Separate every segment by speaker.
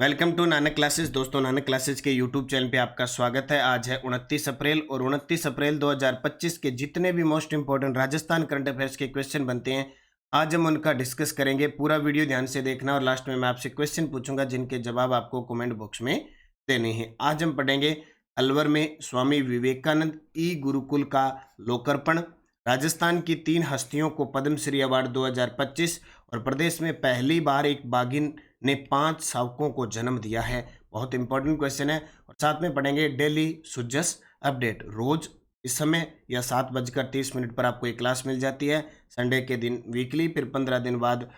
Speaker 1: Welcome to Nanak Classes. दोस्तों, Nanak Classes के YouTube channel पे आपका स्वागत है। आज है 29 अप्रैल और 29 अप्रैल 2025 के जितने भी most important Rajasthan current affairs के क्वेश्चन बनते हैं, आज हम उनका डिस्कस करेंगे। पूरा वीडियो ध्यान से देखना और लास्ट में मैं आपसे क्वेश्चन पूछूंगा जिनके जवाब आपको कमेंट बॉक्स में देने हैं। आज हम पढ़ेंगे अलवर में स्वामी विवेकानंद ई गुरुकुल का लोकार्पण, राजस्थान की 3 हस्तियों को पद्मश्री अवार्ड 2025 और प्रदेश में पहली बार एक बाघिन ने 5 शावकों को जन्म दिया है। बहुत इंपॉर्टेंट क्वेश्चन है। और साथ में पढ़ेंगे डेली सुजस अपडेट। रोज इस समय या 7:30 पर आपको एक क्लास मिल जाती है। संडे के दिन वीकली, फिर 15 दिन बाद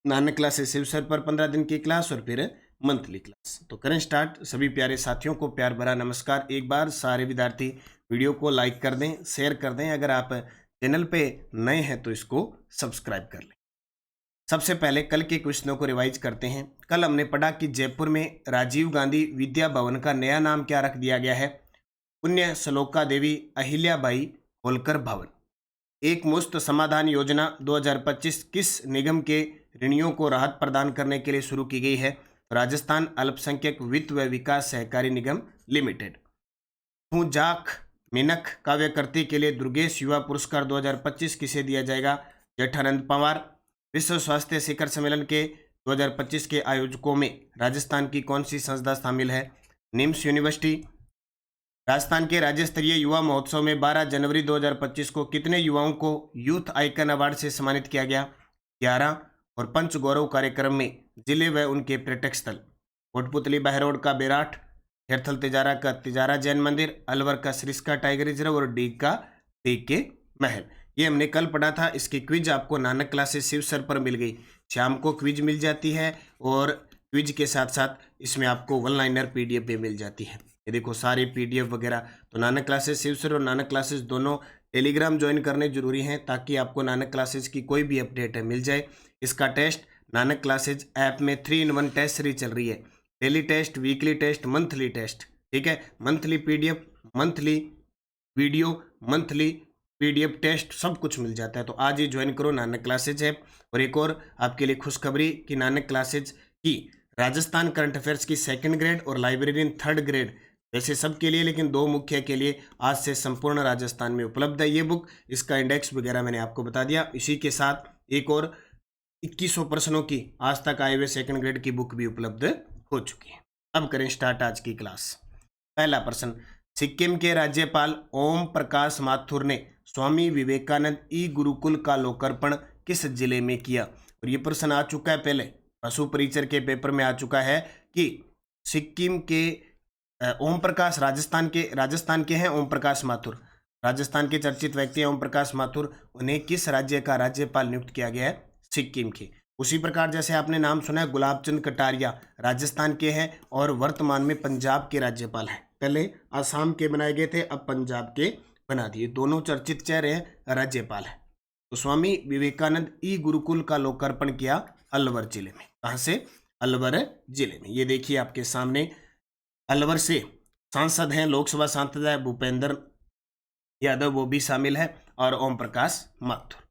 Speaker 1: नानक क्लासेस शिव सर पर 15 दिन की क्लास और फिर मंथली क्लास। तो करें स्टार्ट। सभी प्यारे साथियों को प्यार भरा नमस्कार। एक बार सारे विद्यार्थी वीडियो को लाइक कर दें, शेयर कर दें। अगर आप चैनल पे नए हैं तो इसको सब्सक्राइब कर लें। सबसे पहले कल के क्वेश्चनों को रिवाइज करते हैं। कल हमने पढ़ा कि जयपुर में राजीव गांधी विद्या भवन का नया नाम क्या रख दिया गया है? पुण्य श्लोका देवी अहिल्याबाई होलकर भवन। एक मुश्त समाधान योजना 2025 किस निगम के ऋणियों को राहत प्रदान करने के लिए शुरू की गई है? राजस्थान अल्पसंख्यक वित्त व विकास सहकारी निगम लिमिटेड। जाख मिनख काव्यकृति के लिए दुर्गेश युवा पुरस्कार 2025 किसे दिया जाएगा? जेठानंद पवार। विश्व स्वास्थ्य शिखर सम्मेलन के 2025 के आयोजकों में राजस्थान की कौन सी संस्था शामिल है? निम्स यूनिवर्सिटी। राजस्थान के राज्य स्तरीय युवा महोत्सव में 12 जनवरी 2025 को कितने युवाओं को यूथ आइकन अवार्ड से सम्मानित किया गया? 11। और पंच गौरव कार्यक्रम में जिले व उनके पर्यटक स्थल। कोटपुतली बहरोड का बेराट, हेरथल तिजारा का तिजारा जैन मंदिर, अलवर का सरिस्का टाइगर रिजर्व और डीग का डीग के महल। ये हमने कल पढ़ा था। इसकी क्विज आपको नानक क्लासेस शिव सर पर मिल गई। शाम को क्विज मिल जाती है और क्विज के साथ साथ इसमें आपको वन लाइनर पीडीएफ भी मिल जाती है। ये देखो सारे पीडीएफ वगैरह। तो नानक क्लासेस शिव सर और नानक क्लासेस दोनों टेलीग्राम ज्वाइन करने जरूरी हैं ताकि आपको नानक क्लासेस की कोई भी अपडेट है मिल जाए। इसका टेस्ट नानक क्लासेस ऐप में 3-in-1 टेस्ट सीरीज चल रही है। Daily test, weekly test, monthly test. ठीक है, monthly PDF, monthly video, monthly PDF test, सब कुछ मिल जाता है। तो आज ही ज्वाइन करो नानक क्लासेज ऐप। और एक और आपके लिए खुशखबरी कि नानक क्लासेज की राजस्थान करंट अफेयर्स की 2nd ग्रेड और लाइब्रेरियन 3rd ग्रेड, वैसे सबके लिए लेकिन 2 मुख्य के लिए आज से संपूर्ण राजस्थान में उपलब्ध है ये बुक। इसका इंडेक्स वगैरह मैंने आपको बता दिया। इसी के साथ एक और 2100 प्रश्नों की आज तक आए हुए 2nd ग्रेड की बुक भी उपलब्ध हो चुकी है। अब करें स्टार्ट आज की क्लास। पहला प्रश्न, सिक्किम के राज्यपाल ओम प्रकाश माथुर ने स्वामी विवेकानंद ई गुरुकुल का लोकार्पण किस जिले में किया? और ये प्रश्न आ चुका है पहले, पशु परिचर के पेपर में आ चुका है कि सिक्किम के ओम प्रकाश राजस्थान के हैं। ओम प्रकाश माथुर राजस्थान के चर्चित व्यक्ति हैं। ओम प्रकाश माथुर, उन्हें किस राज्य का राज्यपाल नियुक्त किया गया है? सिक्किम के। उसी प्रकार जैसे आपने नाम सुना है गुलाब चंद कटारिया, राजस्थान के हैं और वर्तमान में पंजाब के राज्यपाल हैं। पहले आसाम के बनाए गए थे, अब पंजाब के बना दिए। दोनों चर्चित चेहरे हैं, राज्यपाल है। तो स्वामी विवेकानंद ई गुरुकुल का लोकार्पण किया अलवर जिले में। कहां से? अलवर जिले में। ये देखिए आपके सामने अलवर से सांसद हैं, लोकसभा सांसद है भूपेंद्र यादव, वो भी शामिल है, और ओम प्रकाश माथुर।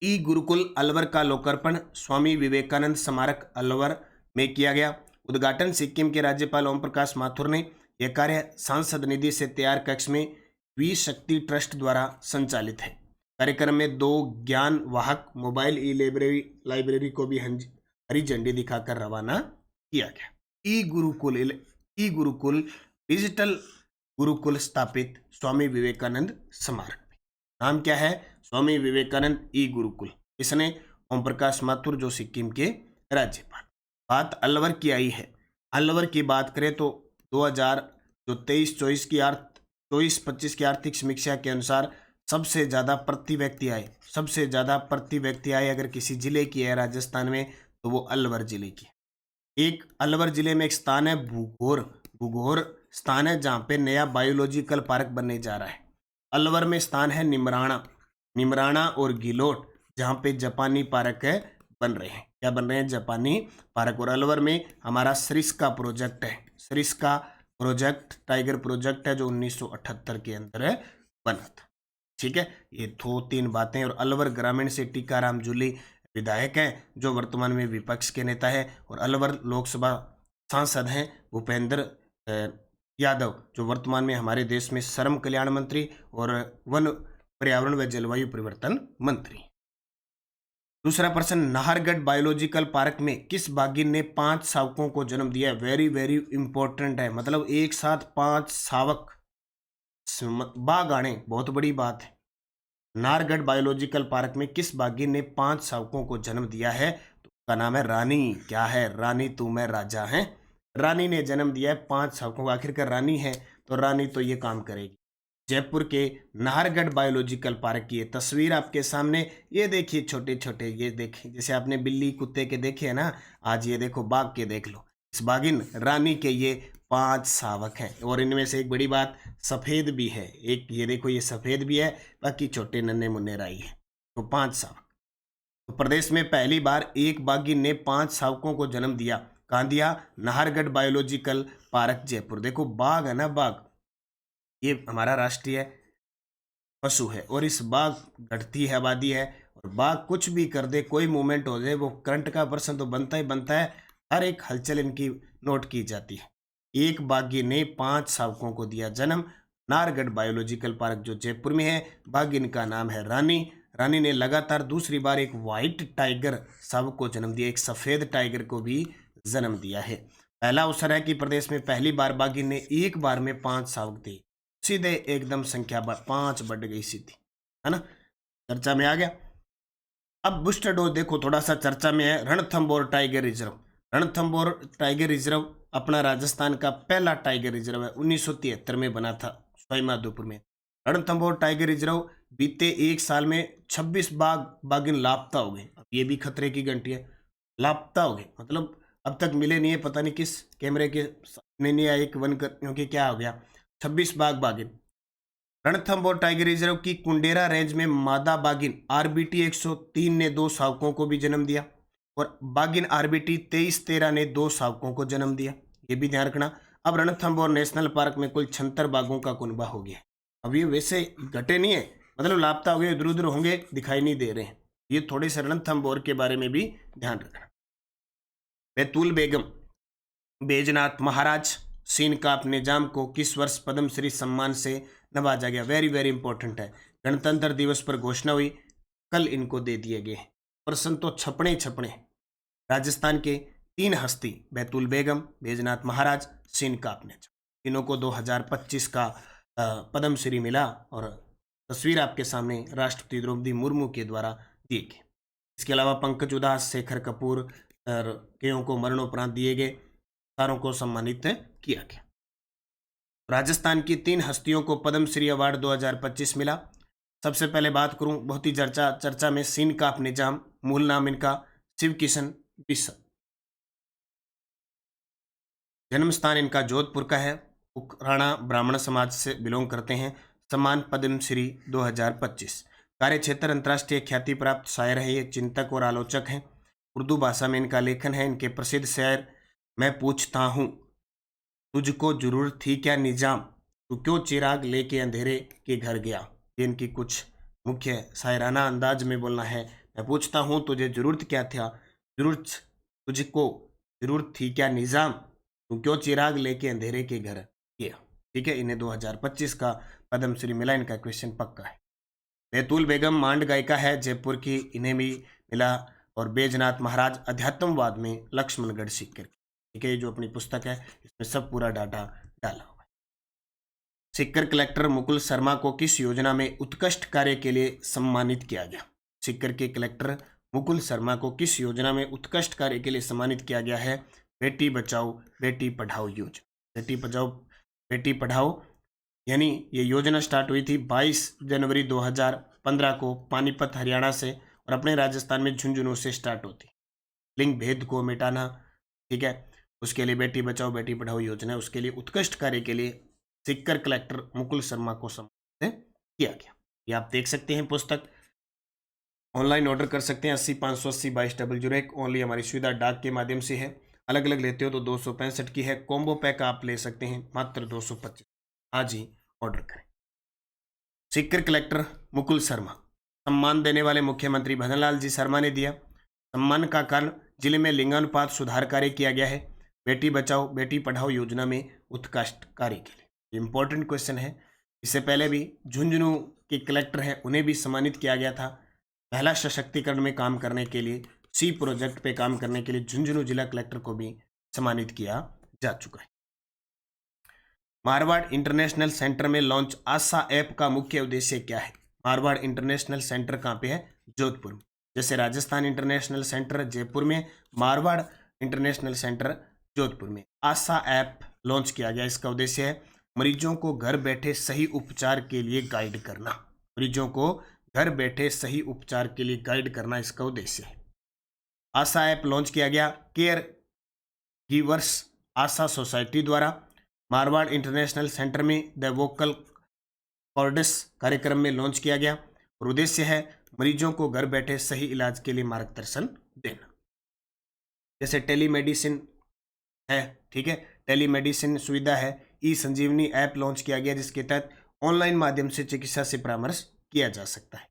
Speaker 1: ई गुरुकुल अलवर का लोकार्पण स्वामी विवेकानंद स्मारक अलवर में किया गया। उद्घाटन सिक्किम के राज्यपाल ओम प्रकाश माथुर ने। यह कार्य सांसद निधि से तैयार कक्ष में वी शक्ति ट्रस्ट द्वारा संचालित है। कार्यक्रम में 2 ज्ञान वाहक मोबाइल ई लाइब्रेरी को भी हरी झंडी दिखाकर रवाना किया गया। ई गुरुकुल डिजिटल गुरुकुल स्थापित स्वामी विवेकानंद स्मारक में। नाम क्या है? स्वामी विवेकानंद ई गुरुकुल। इसने ओम प्रकाश माथुर, जो सिक्किम के राज्यपाल। बात अलवर की आई है। अलवर की बात करें तो 2023-24 की 24-25 की आर्थिक समीक्षा के अनुसार सबसे ज़्यादा प्रति व्यक्ति आय अगर किसी जिले की है राजस्थान में तो वो अलवर जिले की है। एक अलवर जिले में एक स्थान है भूगोर स्थान है जहाँ पे नया बायोलॉजिकल पार्क बनने जा रहा है। अलवर में स्थान है निमराना और गिलोट, जहाँ पे जापानी पार्क बन रहे हैं। क्या बन रहे हैं? जापानी पार्क। और अलवर में हमारा सरिस्का प्रोजेक्ट टाइगर प्रोजेक्ट है जो 1978 के अंदर बना था। ठीक है, ये 2-3 बातें। और अलवर ग्रामीण से टीकाराम जूली विधायक हैं जो वर्तमान में विपक्ष के नेता है, और अलवर लोकसभा सांसद हैं भूपेंद्र यादव, जो वर्तमान में हमारे देश में श्रम कल्याण मंत्री और वन पर्यावरण व जलवायु परिवर्तन मंत्री। दूसरा प्रश्न, नाहरगढ़ बायोलॉजिकल पार्क में किस बाघिन ने 5 शावकों को जन्म दिया? वेरी वेरी इंपॉर्टेंट है, मतलब एक साथ 5 शावक बाघ आने बहुत बड़ी बात है। नाहरगढ़ बायोलॉजिकल पार्क में किस बाघिन ने 5 शावकों को जन्म दिया है? तो उसका नाम है रानी। क्या है? रानी तू मैं राजा है। रानी ने जन्म दिया है 5 शावकों को। आखिरकार रानी है तो रानी तो ये काम करेगी। जयपुर के नाहरगढ़ बायोलॉजिकल पार्क की ये तस्वीर आपके सामने, ये देखिए छोटे छोटे, ये देखिए जैसे आपने बिल्ली कुत्ते के देखे है ना, आज ये देखो बाघ के देख लो। इस बाघिन रानी के ये 5 शावक हैं, और इनमें से एक बड़ी बात, सफ़ेद भी है। एक ये देखो, ये सफ़ेद भी है, बाकी छोटे नन्हे मुन्ने राई है। तो 5 शावक। तो प्रदेश में पहली बार एक बाघिन ने 5 शावकों को जन्म दिया। कहाँ दिया? Nahargarh biological park Jaipur. देखो बाघ है ना, बाघ ये हमारा राष्ट्रीय पशु है, और इस बाघ घटती है आबादी है, और बाघ कुछ भी कर दे, कोई मूवमेंट हो जाए, वो करंट का प्रश्न तो बनता ही बनता है। हर एक हलचल इनकी नोट की जाती है। एक बाघी ने 5 शावकों को दिया जन्म। नाहरगढ़ बायोलॉजिकल पार्क जो जयपुर में है, बाघिन का नाम है रानी। रानी ने लगातार दूसरी बार एक व्हाइट टाइगर शावक को जन्म दिया, एक सफ़ेद टाइगर को भी जन्म दिया है। पहला अवसर है कि प्रदेश में पहली बार बाघिन ने एक बार में 5 शावक दिए। सीधे एकदम संख्या 5 बढ़ गई सीधी, है ना, चर्चा में आ गया। अब बूस्टर डोज देखो, थोड़ा सा चर्चा में है। Ranthambore tiger reserve. Ranthambore tiger reserve अपना राजस्थान का पहला टाइगर रिजर्व है। 1973 में बना था सवाईमाधोपुर में। रणथंभौर टाइगर रिजर्व बीते एक साल में 26 बाघिन लापता हो गए। अब ये भी खतरे की घंटी है, लापता हो गए मतलब अब तक मिले नहीं है, पता नहीं किस कैमरे के नहीं आया, एक वन क्योंकि क्या हो गया, 26 बाघिन। रणथंभौर टाइगर रिजर्व की कुंडेरा रेंज में मादा बाघिन आरबीटी 103 ने 2 शावकों को भी जन्म दिया, और बाघिन आरबीटी 2313 ने 2 शावकों को जन्म दिया। ये भी ध्यान रखना। अब रणथंभौर नेशनल पार्क में कुल 76 बाघों का कुनबा हो गया। अब ये वैसे घटे नहीं है, मतलब लापता हो गए, इधर उधर होंगे, दिखाई नहीं दे रहे हैं। ये थोड़े से रणथंभौर के बारे में भी ध्यान रखना। बैतूल बेगम बैजनाथ महाराज सीन काप निजाम को किस वर्ष पद्मश्री सम्मान से नवाजा गया? वेरी वेरी इंपॉर्टेंट है। गणतंत्र दिवस पर घोषणा हुई, कल इनको दे दिए गए प्रश्न तो छपने छपने। राजस्थान के 3 हस्ती, बैतूल बेगम, बैजनाथ महाराज, सीन काप निजाम, तीनों को 2025 का पद्मश्री मिला, और तस्वीर आपके सामने राष्ट्रपति द्रौपदी मुर्मू के द्वारा दी गई। इसके अलावा पंकज उधास, शेखर कपूर और कईयों को मरणोपरांत दिए गए, सारों को सम्मानित किया गया। राजस्थान की 3 हस्तियों को पद्मश्री अवार्ड 2025 मिला। सबसे पहले बात करूं, बहुत ही चर्चा में सीन काप निजाम, मूल नाम इनका शिव किशन बिस्सा, जन्म स्थान इनका जोधपुर का है, राणा ब्राह्मण समाज से बिलोंग करते हैं। सम्मान पद्मश्री 2025। कार्य क्षेत्र अंतर्राष्ट्रीय ख्याति प्राप्त शायर है, ये चिंतक और आलोचक हैं। उर्दू भाषा में इनका लेखन है। इनके प्रसिद्ध शायर, मैं पूछता हूँ तुझको जरूरत थी क्या निजाम, तू क्यों चिराग लेके अंधेरे के घर गया, ये इनकी कुछ मुख्य शायराना अंदाज में बोलना है। मैं पूछता हूँ तुझे जरूरत क्या था, तुझको जरूरत थी क्या निजाम, तू क्यों चिराग लेके अंधेरे के घर गया। ठीक है, इन्हें 2025 का पद्मश्री मिला। इनका क्वेश्चन पक्का है। बैतूल बेगम मांड गायिका है जयपुर की, इन्हें भी मिला। और बैजनाथ महाराज अध्यात्मवाद में लक्ष्मणगढ़ सीकर। ठीक है, ये जो अपनी पुस्तक है इसमें सब पूरा डाटा डाला हुआ है। सीकर कलेक्टर मुकुल शर्मा को किस योजना में उत्कृष्ट कार्य के लिए सम्मानित किया गया? सीकर के कलेक्टर मुकुल शर्मा को किस योजना में उत्कृष्ट कार्य के लिए सम्मानित किया गया है? बेटी बचाओ बेटी पढ़ाओ योजना। बेटी बचाओ बेटी पढ़ाओ यानी ये योजना स्टार्ट हुई थी 22 जनवरी 2015 को पानीपत हरियाणा से, और अपने राजस्थान में झुंझुनू से स्टार्ट होती। लिंग भेद को मिटाना, ठीक है, उसके लिए बेटी बचाओ बेटी पढ़ाओ योजना, उसके लिए उत्कृष्ट कार्य के लिए सीकर कलेक्टर मुकुल शर्मा को सम्मानित किया गया। ये आप देख सकते हैं, पुस्तक ऑनलाइन ऑर्डर कर सकते हैं 80 580 22 001। ओनली हमारी सुविधा डाक के माध्यम से है। अलग अलग लेते हो तो 265 की है। कॉम्बो पैक आप ले सकते हैं मात्र 225। आज ही ऑर्डर करें। सीकर कलेक्टर मुकुल शर्मा, सम्मान देने वाले मुख्यमंत्री भजनलाल जी शर्मा ने दिया। सम्मान का कारण, जिले में लिंगानुपात सुधार कार्य किया गया है। बेटी बचाओ बेटी पढ़ाओ योजना में उत्कृष्ट कार्य के लिए। इंपॉर्टेंट क्वेश्चन है। इससे पहले भी झुंझुनू के कलेक्टर हैं, उन्हें भी सम्मानित किया गया था महिला सशक्तिकरण में काम करने के लिए। सी प्रोजेक्ट पे काम करने के लिए झुंझुनू जिला कलेक्टर को भी सम्मानित किया जा चुका है। मारवाड़ इंटरनेशनल सेंटर में लॉन्च आशा ऐप का मुख्य उद्देश्य क्या है? मारवाड़ इंटरनेशनल सेंटर कहाँ पे है? जोधपुर में। जैसे राजस्थान इंटरनेशनल सेंटर जयपुर में, मारवाड़ इंटरनेशनल सेंटर जोधपुर में। आशा ऐप लॉन्च किया गया। इसका उद्देश्य है मरीजों को घर बैठे सही उपचार के लिए गाइड करना। मरीजों को घर बैठे सही उपचार के लिए गाइड करना इसका उद्देश्य है। आशा ऐप लॉन्च किया गया केयर गिवर्स आशा सोसाइटी द्वारा। मारवाड़ इंटरनेशनल सेंटर में द वोकल कॉर्डस कार्यक्रम में लॉन्च किया गया और उद्देश्य है मरीजों को घर बैठे सही इलाज के लिए मार्गदर्शन देना। जैसे टेलीमेडिसिन है, ठीक है, टेलीमेडिसिन सुविधा है। ई संजीवनी ऐप लॉन्च किया गया जिसके तहत ऑनलाइन माध्यम से चिकित्सा से परामर्श किया जा सकता है।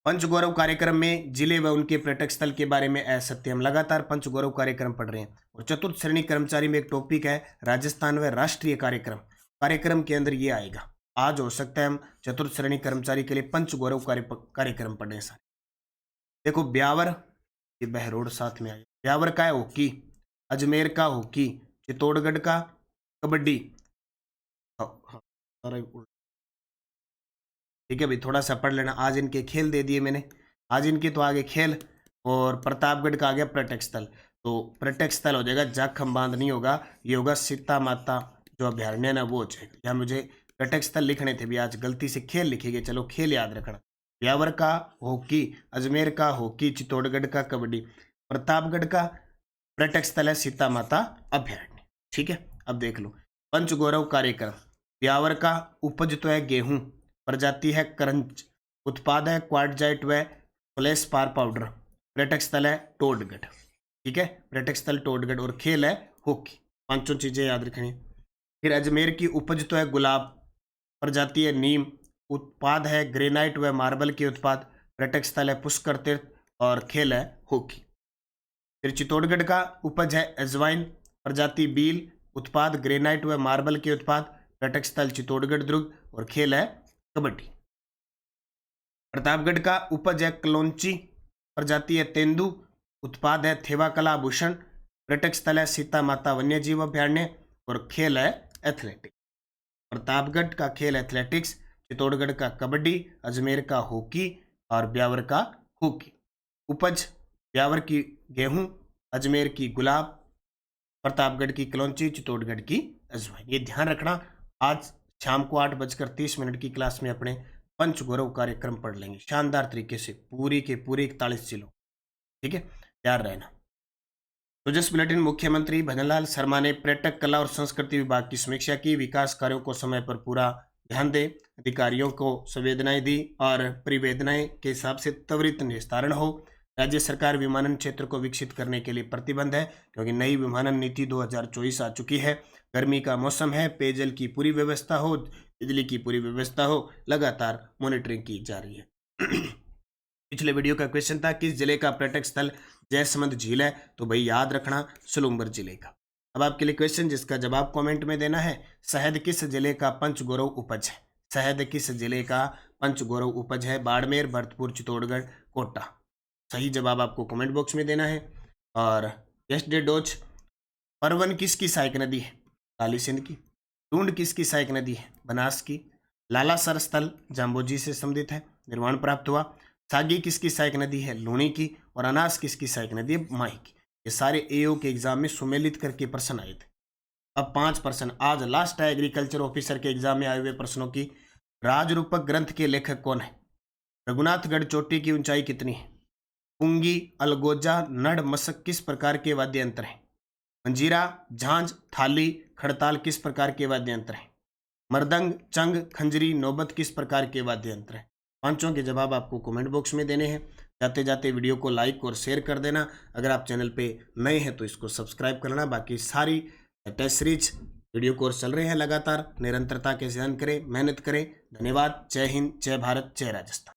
Speaker 1: पंचगौरव कार्यक्रम में जिले व उनके पर्यटक स्थल के बारे में असत्य। हम लगातार पंचगौरव कार्यक्रम पढ़ रहे हैं और चतुर्थ श्रेणी कर्मचारी में एक टॉपिक है राजस्थान व राष्ट्रीय कार्यक्रम। कार्यक्रम के अंदर ये आएगा। आज हो सकता है हम चतुर्थ श्रेणी कर्मचारी के लिए पंचगौरव कार्यक्रम पढ़े सारे। देखो ब्यावर, ये बहरोड साथ में आएगा। ब्यावर का है हॉकी, अजमेर का हॉकी, चित्तौड़गढ़ का कबड्डी। ठीक है भाई, थोड़ा सा पढ़ लेना। आज इनके खेल दे दिए मैंने, आज इनके तो आगे खेल। और प्रतापगढ़ का आ गया पर्यटक स्थल, तो पर्यटक स्थल हो जाएगा जाखम बांध नहीं होगा, ये होगा सीता माता जो अभ्यारण्य ना वो हो जाएगा। यहाँ मुझे पर्यटक स्थल लिखने थे भी, आज गलती से खेल लिखे गए। चलो खेल याद रखना। ब्यावर का हॉकी, अजमेर का हॉकी, चित्तौड़गढ़ का कबड्डी, प्रतापगढ़ का पर्यटक स्थल है सीता माता अभ्यारण्य। ठीक है, अब देख लो पंचगौरव कार्यक्रम। ब्यावर का उपज तो है गेहूं, प्रजाति है करंज, उत्पाद है क्वार्टजाइट व फ्लैश पार पाउडर, पर्यटक स्थल है टोडगढ़। ठीक है, पर्यटक स्थल टोडगढ़ और खेल है हॉकी। पांचों चीजें याद रखनी। फिर अजमेर की उपज तो है गुलाब, प्रजाति है नीम, उत्पाद है ग्रेनाइट व मार्बल के उत्पाद, पर्यटक स्थल है पुष्कर तीर्थ और खेल है हॉकी। फिर चित्तौड़गढ़ का उपज है अजवाइन, प्रजाति बील, उत्पाद ग्रेनाइट व मार्बल के उत्पाद, पर्यटक स्थल चित्तौड़गढ़ दुर्ग और खेल है कबड्डी। प्रतापगढ़ का उपज है कलौंची, प्रजाति है तेंदू, उत्पाद है थेवाकला आभूषण, पर्यटक स्थल है सीता माता वन्यजीव अभ्यारण्य और खेल है एथलेटिक्स। प्रतापगढ़ का खेल एथलेटिक्स, चित्तौड़गढ़ का कबड्डी, अजमेर का हॉकी और ब्यावर का हॉकी। उपज ब्यावर की गेहूं, अजमेर की गुलाब, प्रतापगढ़ की कलौंची, चित्तौड़गढ़ की अजवाइन। ये ध्यान रखना। आज शाम को 8:30 की क्लास में अपने पंचगौरव कार्यक्रम पढ़ लेंगे शानदार तरीके से, पूरी के पूरे 41 जिलों। ठीक है, तैयार रहना। तो जस्ट बुलेटिन। मुख्यमंत्री भजनलाल शर्मा ने पर्यटक कला और संस्कृति विभाग की समीक्षा की। विकास कार्यों को समय पर पूरा ध्यान दें, अधिकारियों को संवेदनाएं दी और परिवेदनाएं के हिसाब से त्वरित निस्तारण हो। राज्य सरकार विमानन क्षेत्र को विकसित करने के लिए प्रतिबद्ध है क्योंकि नई विमानन नीति 2024 आ चुकी है। गर्मी का मौसम है, पेयजल की पूरी व्यवस्था हो, बिजली की पूरी व्यवस्था हो, लगातार मॉनिटरिंग की जा रही है। पिछले वीडियो का क्वेश्चन था किस जिले का पर्यटक स्थल जयसमंद झील है, तो भाई याद रखना सुलुम्बर जिले का। अब आपके लिए क्वेश्चन जिसका जवाब कमेंट में देना है। शहद किस जिले का पंचगौरव उपज है? शहद किस जिले का पंचगौरव उपज है? बाड़मेर, भरतपुर, चित्तौड़गढ़, कोटा। सही जवाब आपको कमेंट बॉक्स में देना है। और यस्टरडे डोज, परवन किसकी सहायक नदी है? काली सिंध की। टूंड किसकी सहायक नदी है? बनास की। लालासर स्थल जाम्बोजी से संबंधित है, निर्माण प्राप्त हुआ। सागी किसकी सहायक नदी है? लूणी की। और अनास किसकी सहायक नदी है? माही की। ये सारे एओ के एग्जाम में सुमेलित करके प्रश्न आए थे। अब 5 प्रश्न आज लास्ट है एग्रीकल्चर ऑफिसर के एग्जाम में आए हुए प्रश्नों की। राजरूपक ग्रंथ के लेखक कौन है? रघुनाथगढ़ चोटी की ऊंचाई कितनी है? पुंगी, अलगोजा, नड़, मसक किस प्रकार के वाद्य यंत्र हैं? मंजीरा, झांझ, थाली, खड़ताल किस प्रकार के वाद्य यंत्र हैं? मृदंग, चंग, खंजरी, नौबत किस प्रकार के वाद्य यंत्र हैं? पांचों के जवाब आपको कमेंट बॉक्स में देने हैं। जाते जाते वीडियो को लाइक और शेयर कर देना। अगर आप चैनल पे नए हैं तो इसको सब्सक्राइब करना। बाकी सारी टेस्ट सीरीज वीडियो कोर्स चल रहे हैं लगातार, निरंतरता के साथ करें, मेहनत करें। धन्यवाद। जय हिंद, जय भारत, जय राजस्थान।